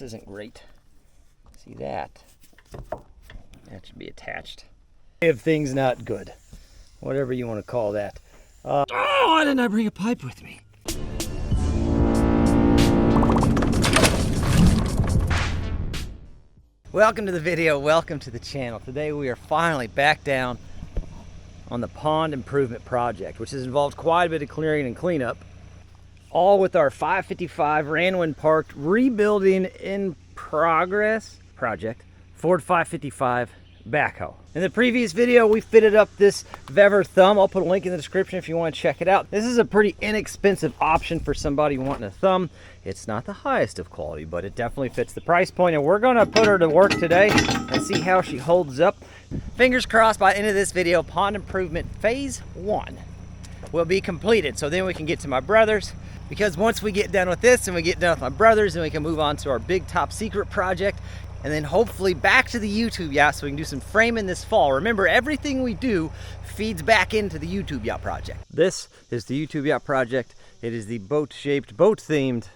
isn't great. See that? That should be attached. If things not good, whatever you want to call that. Oh, why didn't I bring a pipe with me? Welcome to the video, welcome to the channel. Today we are finally back down on the pond improvement project, which has involved quite a bit of clearing and cleanup, all with our 555 Ranwin Parked rebuilding in progress project Ford 555 backhoe. In the previous video, we fitted up this Vever thumb. I'll put a link in the description if you want to check it out. This is a pretty inexpensive option for somebody wanting a thumb. It's not the highest of quality, but it definitely fits the price point, and we're gonna put her to work today and see how she holds up. Fingers crossed, by the end of this video, pond improvement phase 1 will be completed. So then we can get to my brother's, because once we get done with this and we get done with my brother's, then we can move on to our big top secret project, and then hopefully back to the YouTube yacht so we can do some framing this fall. Remember, everything we do feeds back into the YouTube yacht project. This is the YouTube yacht project. It is the boat-shaped, boat-themed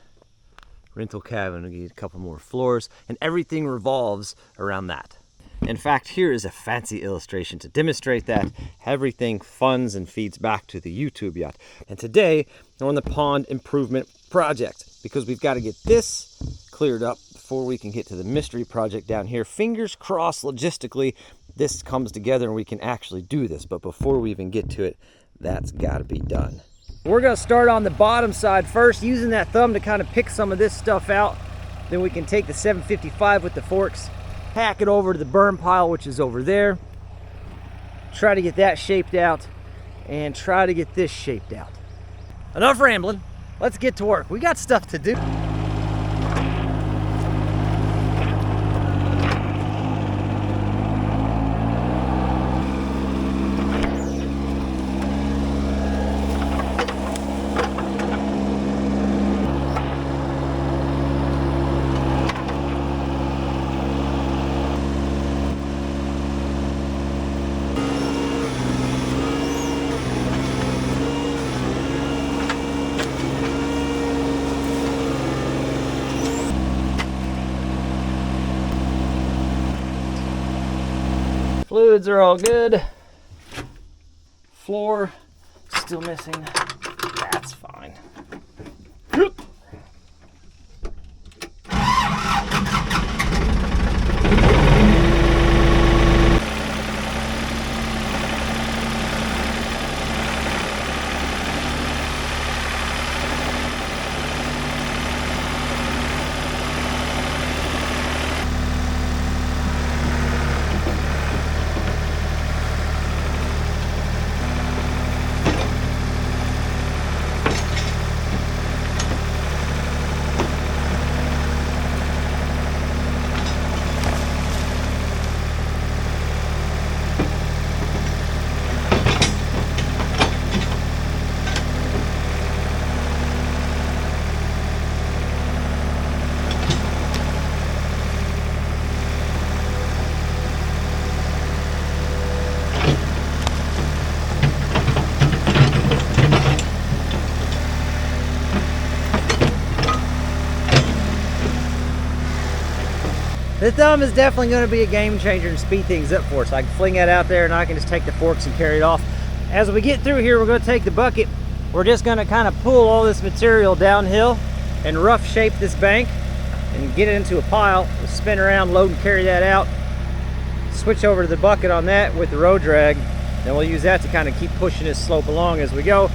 rental cabin. We get a couple more floors, and everything revolves around that. In fact, here is a fancy illustration to demonstrate that everything funds and feeds back to the YouTube yacht. And today, we're on the pond improvement project because we've got to get this cleared up before we can get to the mystery project down here. Fingers crossed, logistically, this comes together and we can actually do this. But before we even get to it, that's got to be done. We're going to start on the bottom side first, using that thumb to kind of pick some of this stuff out. Then we can take the 755 with the forks, hack it over to the burn pile, which is over there. Try to get that shaped out and try to get this shaped out. Enough rambling. Let's get to work. We got stuff to do. Fluids are all good. Floor still missing. That's fine. The thumb is definitely going to be a game changer and speed things up for us. I can fling that out there and I can just take the forks and carry it off. As we get through here, we're going to take the bucket. We're just going to kind of pull all this material downhill and rough shape this bank and get it into a pile. We'll spin around, load and carry that out. Switch over to the bucket on that with the road drag. Then we'll use that to kind of keep pushing this slope along as we go.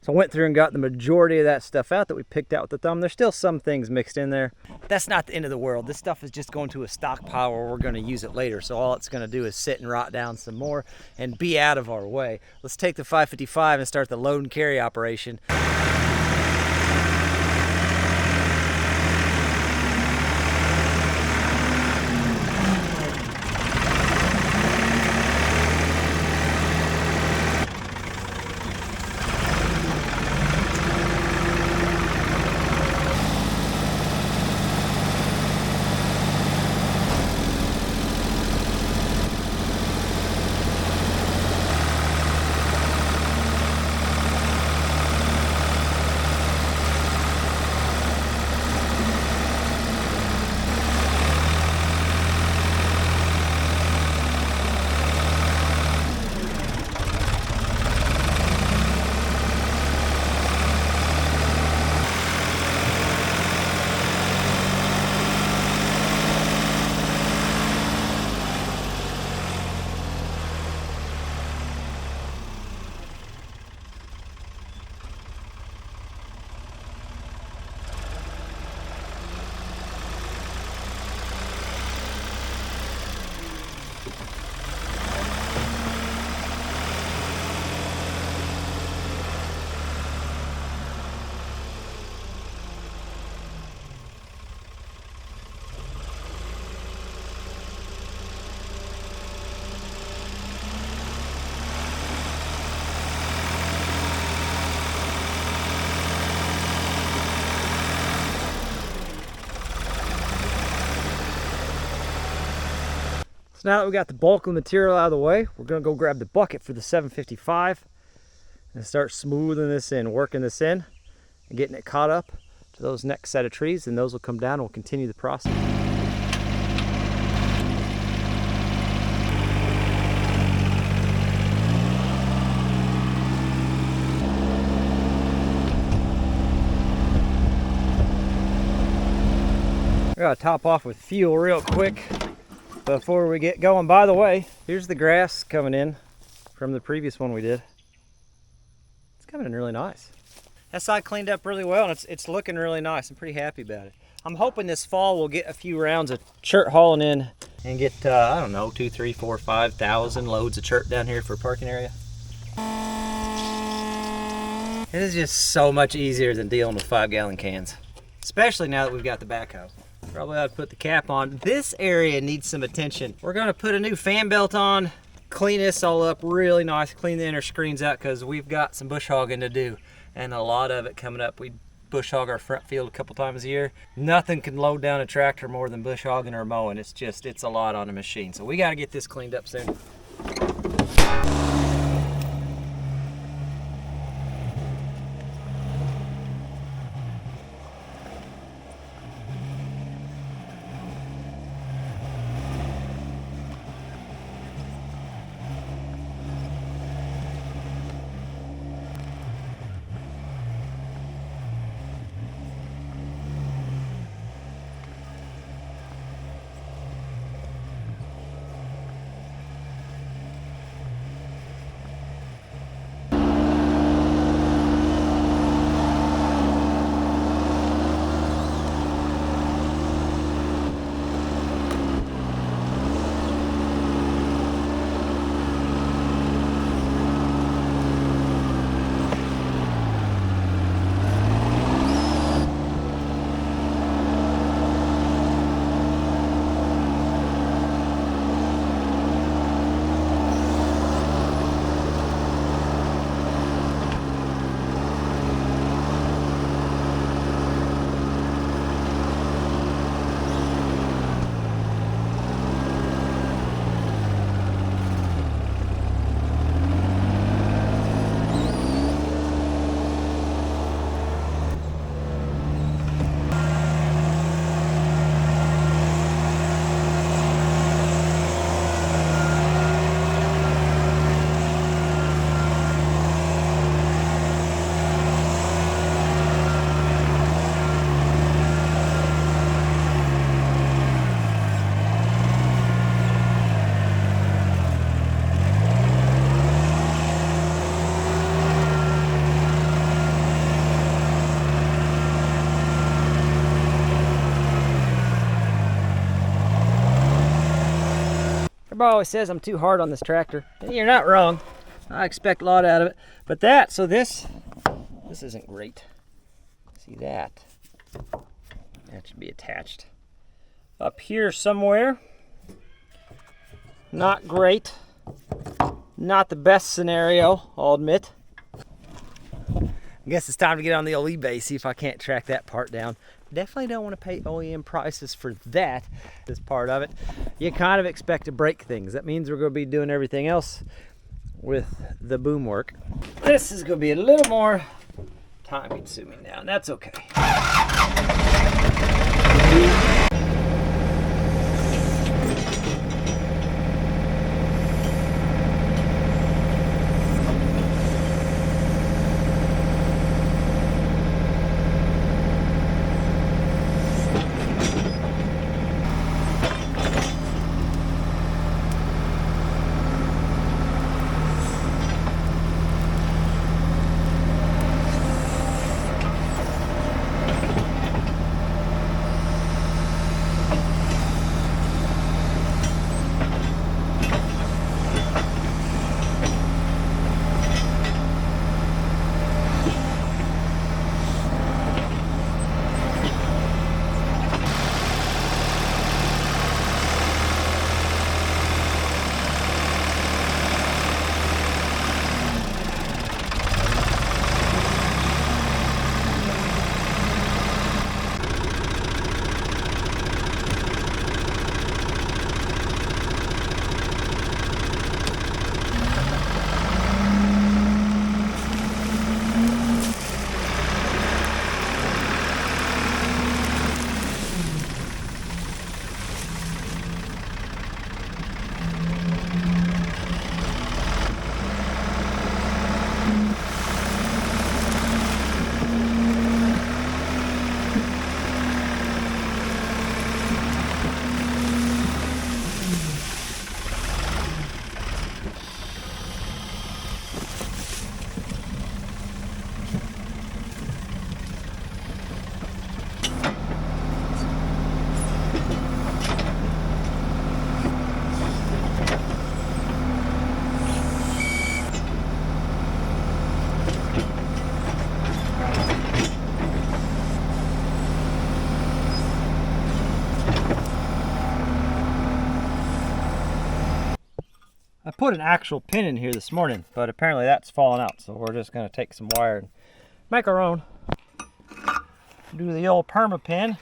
So I went through and got the majority of that stuff out that we picked out with the thumb. There's still some things mixed in there. That's not the end of the world. This stuff is just going to a stockpile where we're going to use it later. So all it's going to do is sit and rot down some more and be out of our way. Let's take the 555 and start the load and carry operation. Now that we got the bulk of the material out of the way, we're gonna go grab the bucket for the 755 and start smoothing this in, working this in, and getting it caught up to those next set of trees, and those will come down and we'll continue the process. I gotta top off with fuel real quick before we get going. By the way, here's the grass coming in from the previous one we did. It's coming in really nice. That side cleaned up really well, and it's looking really nice. I'm pretty happy about it. I'm hoping this fall we'll get a few rounds of chert hauling in and get, I don't know, 2, 3, 4, 5,000 loads of chert down here for parking area. It is just so much easier than dealing with 5-gallon cans, especially now that we've got the backhoe. Probably ought to put the cap on. This area needs some attention. We're gonna put a new fan belt on, clean this all up really nice, clean the inner screens out, because we've got some bush hogging to do, and a lot of it coming up. We bush hog our front field a couple times a year. Nothing can load down a tractor more than bush hogging or mowing. It's a lot on a machine. So we gotta get this cleaned up soon. Everybody always says I'm too hard on this tractor. And you're not wrong. I expect a lot out of it. But this isn't great. See that? That should be attached. Up here somewhere. Not great. Not the best scenario, I'll admit. I guess it's time to get on the old eBay, see if I can't track that part down. Definitely don't want to pay OEM prices for that, this part of it. You kind of expect to break things. That means we're going to be doing everything else with the boom work. This is going to be a little more time consuming now, and that's okay. I put an actual pin in here this morning, but apparently that's fallen out, so we're just going to take some wire and make our own. Do the old perma pin.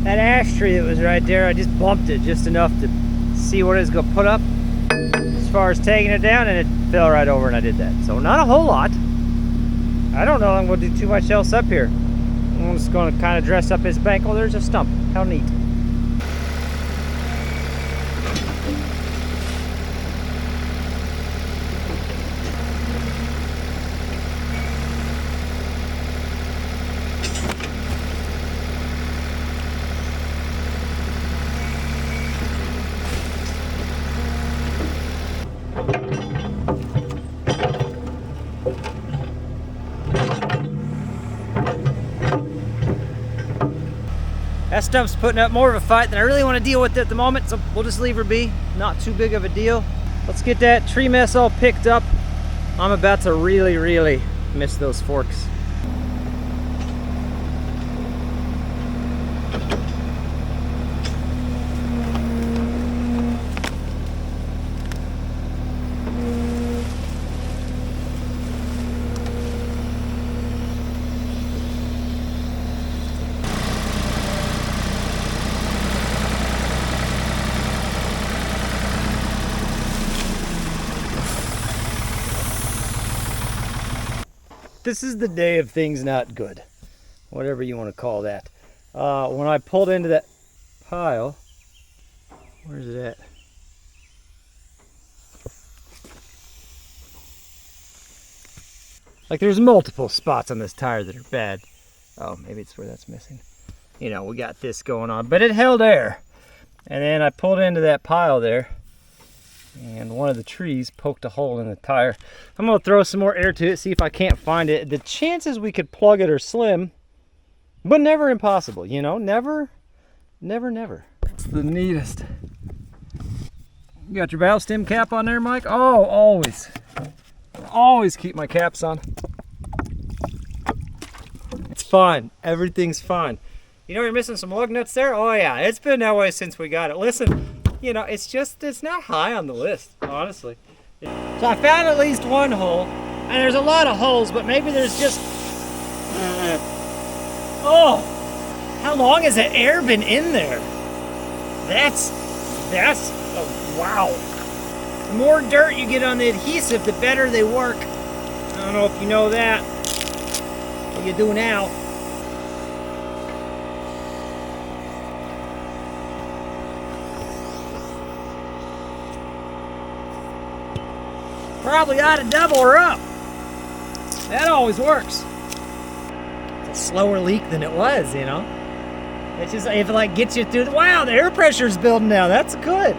That ash tree that was right there, I just bumped it just enough to see what it was going to put up as far as taking it down, and it fell right over and I did that. So not a whole lot. I don't know I'm going to do too much else up here. I'm just going to kind of dress up his bank. Oh, there's a stump. How neat. That stump's putting up more of a fight than I really want to deal with at the moment, so we'll just leave her be. Not too big of a deal. Let's get that tree mess all picked up. I'm about to really, really miss those forks. This is the day of things not good, whatever you want to call that. When I pulled into that pile, where's it at? Like there's multiple spots on this tire that are bad. Oh, maybe it's where that's missing. You know, we got this going on, but it held air. And then I pulled into that pile there, and one of the trees poked a hole in the tire. I'm gonna throw some more air to it, see if I can't find it. The chances we could plug it are slim, but never impossible, you know? Never, never, never. It's the neatest. You got your valve stem cap on there, Mike? Oh, always. Always keep my caps on. It's fine, everything's fine. You know you're missing some lug nuts there? Oh yeah, it's been that way since we got it. Listen, you know, it's not high on the list, honestly. So I found at least one hole, and there's a lot of holes, but maybe there's just, oh, how long has the air been in there? That's, oh, wow. The more dirt you get on the adhesive, the better they work. I don't know if you know that. What you do now. Probably ought to double her up. That always works. It's a slower leak than it was, you know. It's just, if it like gets you through, wow, the air pressure's building now. That's good.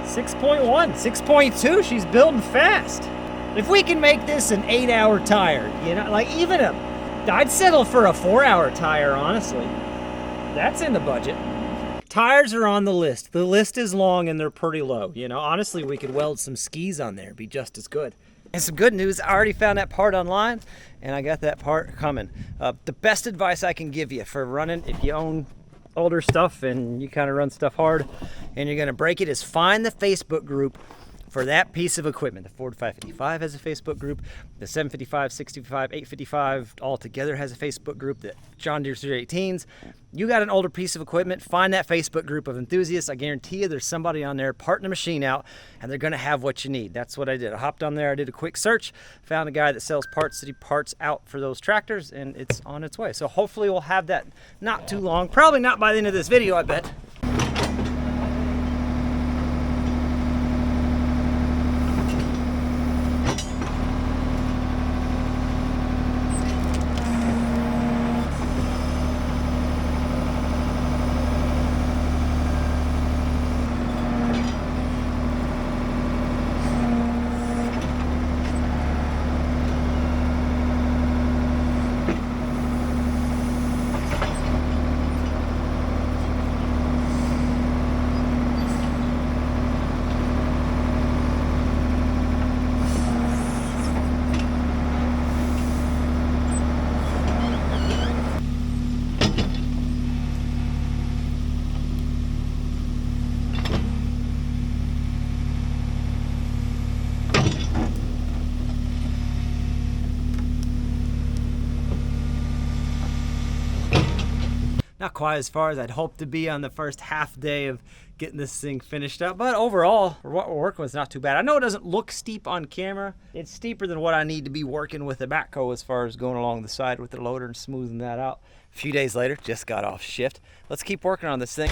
6.1, 6.2, she's building fast. If we can make this an 8-hour tire, you know, like even I'd settle for a 4-hour tire, honestly. That's in the budget. Tires are on the list. The list is long and they're pretty low. You know, honestly, we could weld some skis on there, be just as good. And some good news, I already found that part online and I got that part coming. The best advice I can give you for running, if you own older stuff and you kind of run stuff hard and you're gonna break it, is find the Facebook group for that piece of equipment. The Ford 555 has a Facebook group. The 755, 655, 855 all together has a Facebook group. The John Deere 318s. You got an older piece of equipment, find that Facebook group of enthusiasts. I guarantee you there's somebody on there parting the machine out and they're gonna have what you need. That's what I did. I hopped on there, I did a quick search, found a guy that sells parts city parts out for those tractors, and it's on its way. So hopefully we'll have that not too long. Probably not by the end of this video, I bet. Not quite as far as I'd hoped to be on the first half day of getting this thing finished up, but overall, what we're working with is not too bad. I know it doesn't look steep on camera. It's steeper than what I need to be working with a backhoe as far as going along the side with the loader and smoothing that out. A few days later, just got off shift. Let's keep working on this thing.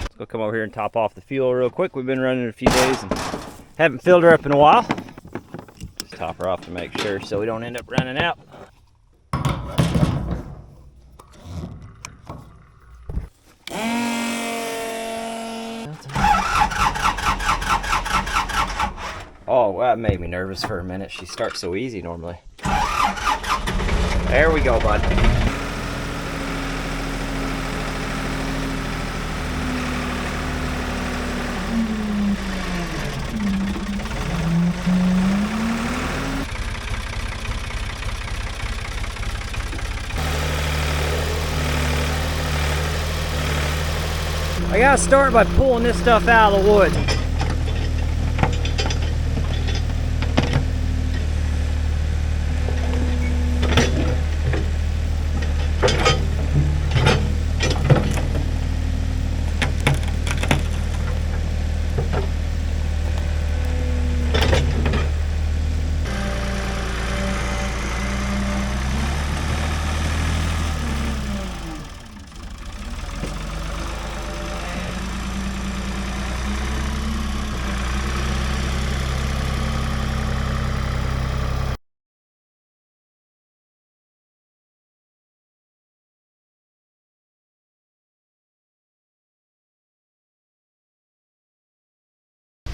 Let's go come over here and top off the fuel real quick. We've been running a few days and haven't filled her up in a while. Just top her off to make sure so we don't end up running out. Oh, that made me nervous for a minute. She starts so easy normally. There we go, bud. I gotta start by pulling this stuff out of the wood.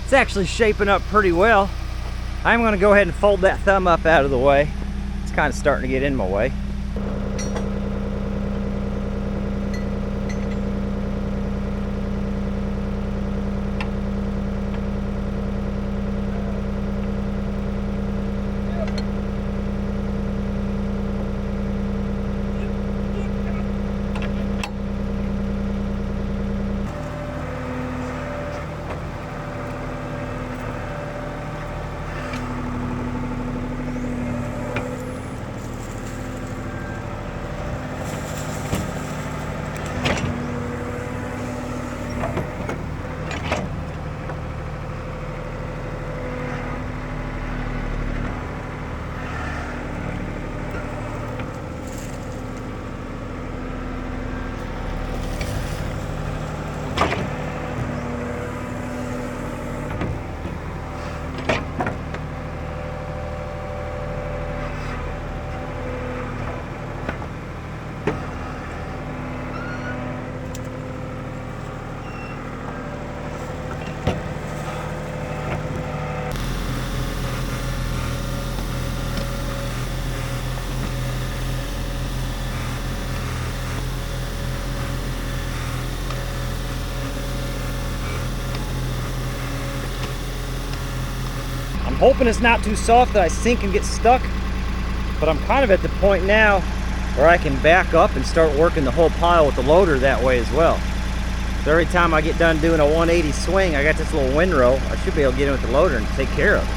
It's actually shaping up pretty well. I'm gonna go ahead and fold that thumb up out of the way. It's kind of starting to get in my way. Hoping it's not too soft that I sink and get stuck, but I'm kind of at the point now where I can back up and start working the whole pile with the loader that way as well. So every time I get done doing a 180 swing, I got this little windrow. I should be able to get in with the loader and take care of it.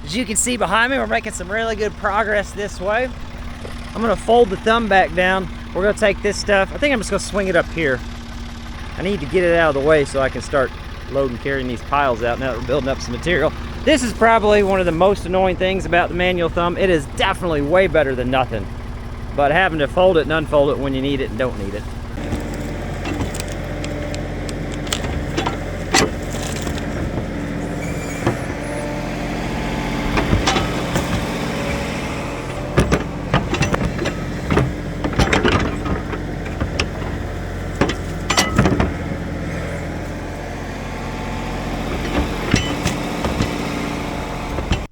As you can see behind me, we're making some really good progress this way. I'm gonna fold the thumb back down. We're gonna take this stuff. I think I'm just gonna swing it up here. I need to get it out of the way so I can start loading, carrying these piles out now that we're building up some material. This is probably one of the most annoying things about the manual thumb. It is definitely way better than nothing, but having to fold it and unfold it when you need it and don't need it.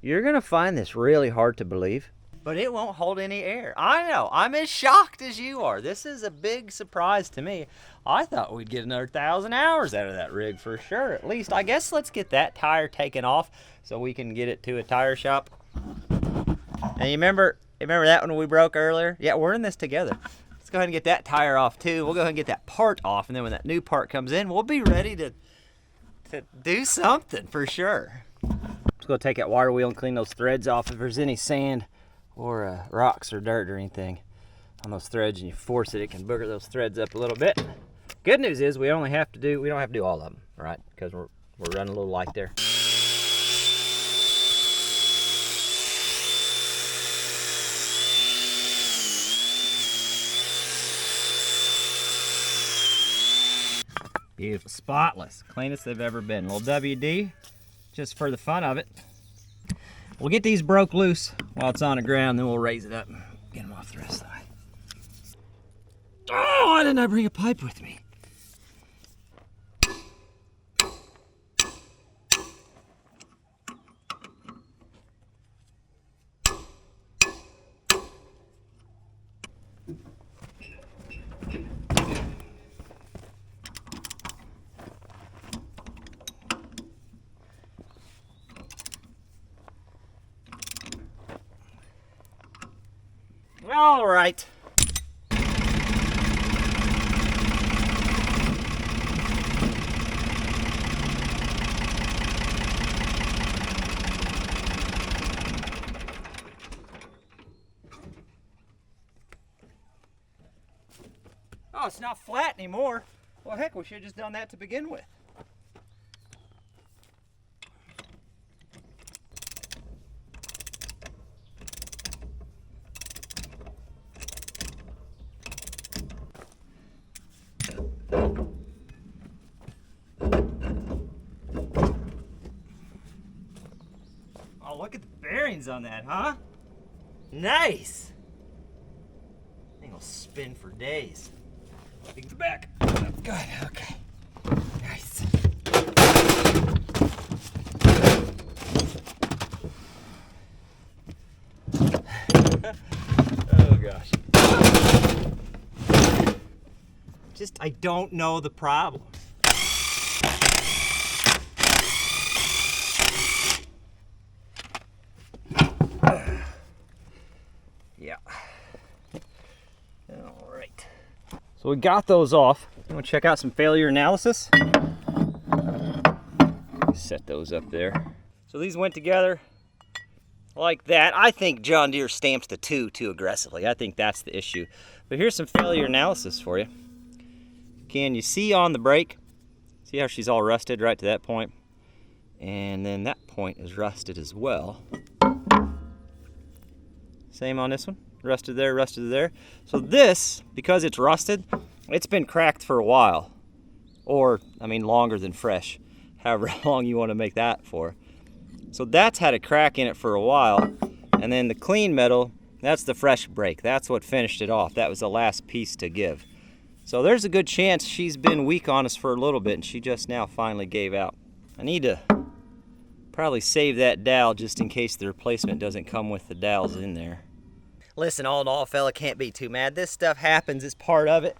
You're gonna find this really hard to believe, but it won't hold any air. I know, I'm as shocked as you are. This is a big surprise to me. I thought we'd get another 1,000 hours out of that rig for sure, at least. I guess let's get that tire taken off so we can get it to a tire shop. And you remember that one we broke earlier? Yeah, we're in this together. Let's go ahead and get that tire off too. We'll go ahead and get that part off, and then when that new part comes in, we'll be ready to do something for sure. Let's go take that water wheel and clean those threads off if there's any sand or rocks or dirt or anything on those threads, and you force it, it can booger those threads up a little bit. Good news is we don't have to do all of them, right? Because we're running a little light there. Beautiful, spotless, cleanest they've ever been. A little WD, just for the fun of it. We'll get these broke loose while it's on the ground, then we'll raise it up and get them off the rest of the way. Oh, why didn't I bring a pipe with me? All right. Oh, it's not flat anymore. Well, heck, we should have just done that to begin with. Oh, look at the bearings on that, huh? Nice. Thing will spin for days. Take the back. Good, okay. Nice. Oh gosh. Just, I don't know the problem. Yeah. All right. So we got those off. You want to check out some failure analysis? Set those up there. So these went together like that. I think John Deere stamped the two too aggressively. I think that's the issue. But here's some failure analysis for you. Can you see on the brake? See how she's all rusted right to that point? And then that point is rusted as well. Same on this one. Rusted there, rusted there. So this, because it's rusted, it's been cracked for a while. Or, I mean, longer than fresh. However long you want to make that for. So that's had a crack in it for a while. And then the clean metal, that's the fresh brake. That's what finished it off. That was the last piece to give. So there's a good chance she's been weak on us for a little bit and she just now finally gave out. I need to probably save that dowel just in case the replacement doesn't come with the dowels in there. Listen, all in all, fella, can't be too mad. This stuff happens, it's part of it,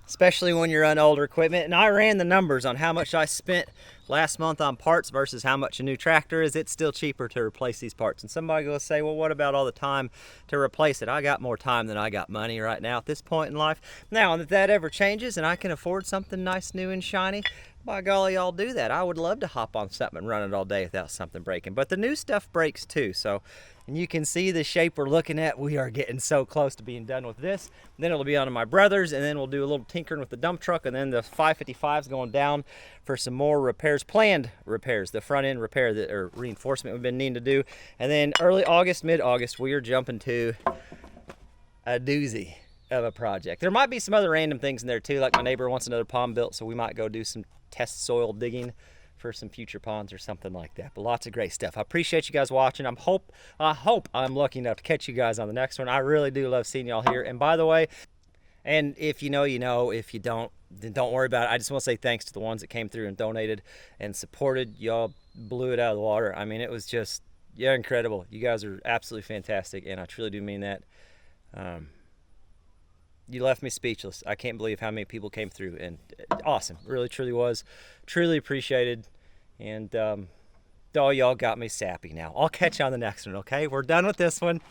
especially when you're on older equipment. And I ran the numbers on how much I spent last month on parts versus how much a new tractor is. It's still cheaper to replace these parts. And somebody will say, well, what about all the time to replace it? I got more time than I got money right now at this point in life. Now, if that ever changes and I can afford something nice, new, and shiny, by golly, I'll do that. I would love to hop on something and run it all day without something breaking. But the new stuff breaks too, so. And you can see the shape we're looking at. We are getting so close to being done with this. Then it'll be on to my brother's, and then we'll do a little tinkering with the dump truck, and then the 555 is going down for some more repairs, planned repairs, the front end repair that, or reinforcement we've been needing to do. And then early August, mid-August, we are jumping to a doozy of a project. There might be some other random things in there too, like my neighbor wants another pond built, so we might go do some test soil digging for some future ponds or something like that. But lots of great stuff. I appreciate you guys watching. I hope I'm lucky enough to catch you guys on the next one. I really do love seeing y'all here. And by the way, and if you know, you know. If you don't, then don't worry about it. I just want to say thanks to the ones that came through and donated and supported. Y'all blew it out of the water. I mean, it was just, yeah, incredible. You guys are absolutely fantastic, and I truly do mean that. You left me speechless. I can't believe how many people came through, and awesome. Really, truly was. Truly appreciated. And all y'all got me sappy now. I'll catch you on the next one, okay? We're done with this one.